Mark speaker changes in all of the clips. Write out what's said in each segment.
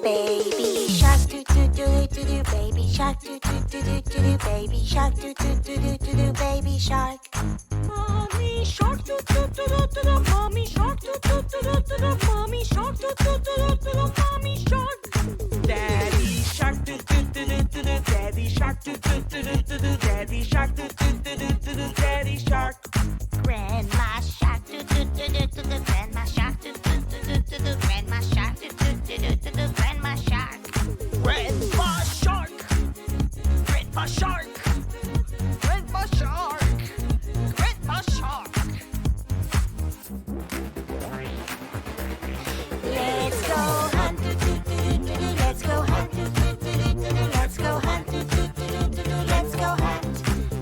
Speaker 1: Baby shark do do do do do, baby shark do do do do do, baby shark do do do do do, baby shark. Mommy shark do do do do do, mommy shark do do do do, mommy shark do do do do, mommy shark.
Speaker 2: Daddy shark do do do do do, daddy shark do do do do, daddy shark do do do do, daddy shark.
Speaker 1: Grandma shark do do do do, grandma shark do do do do, grandma shark do do do do, grandma shark.
Speaker 2: Grandpa shark, grandpa shark, grandpa shark, grandpa shark.
Speaker 1: Let's go hunt do do do do, let's go hunt do do do do, let's go hunt do do do do, let's go hunt.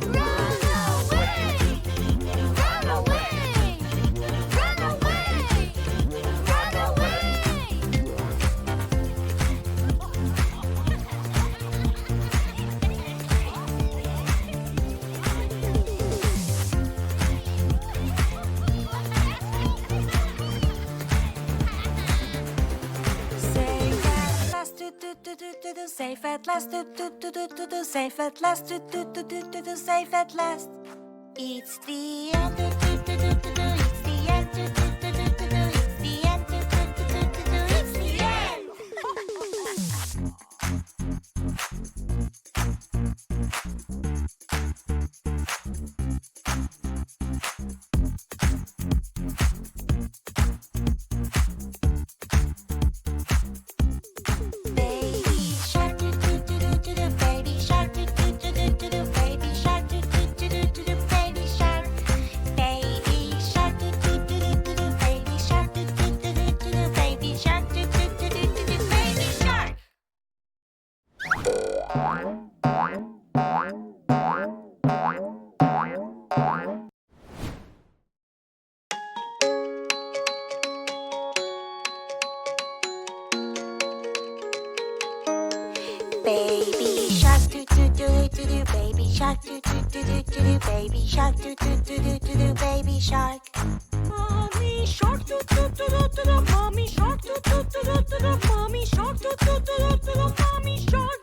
Speaker 1: Run away, run away, run away, run away. Safe at last, do do do do do do, safe at last, do do do do do do, safe at last. It's the end, do do do do do, it's the end, do do do do do, it's the end, do do do do do, it's the end. Baby shark do do do do do, baby shark do do do do do, baby shark do do do do do, baby shark. Baby shark do do do do do, baby shark do do do do, baby shark do do do do, baby shark. Baby shark do do do do do, baby shark do do do do, baby shark do do do do, baby shark. Mommy shark do do do do, mommy shark do do do do, mommy shark do do do do, mommy shark.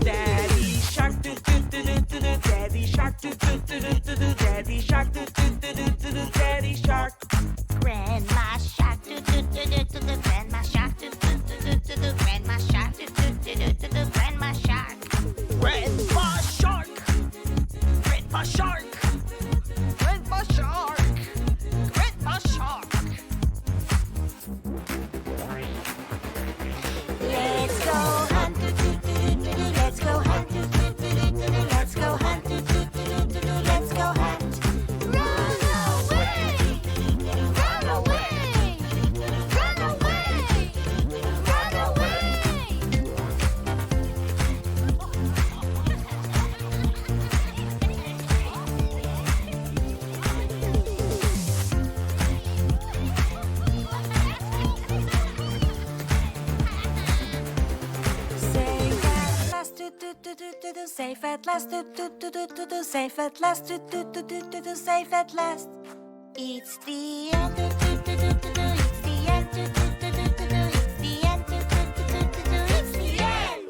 Speaker 2: Daddy shark do do do do, daddy shark do do do do, daddy shark do do do do, daddy shark.
Speaker 1: Grandma shark do do do do, grandma shark do do do do, grandma shark do do do do, grandma shark.
Speaker 2: Grandpa shark, grandpa shark, grandpa shark, grandpa shark.
Speaker 1: Let's go hunt do do do do, let's go hunt do do do do, let's go hunt do do do do, let's go hunt. Run away, run away, run away, run away. Safe at last, do do do do do do, safe at last, do do do do do, safe at last. It's the end, do do do do do, it's the end, do do do do do, it's the end, do do do do do, it's the end.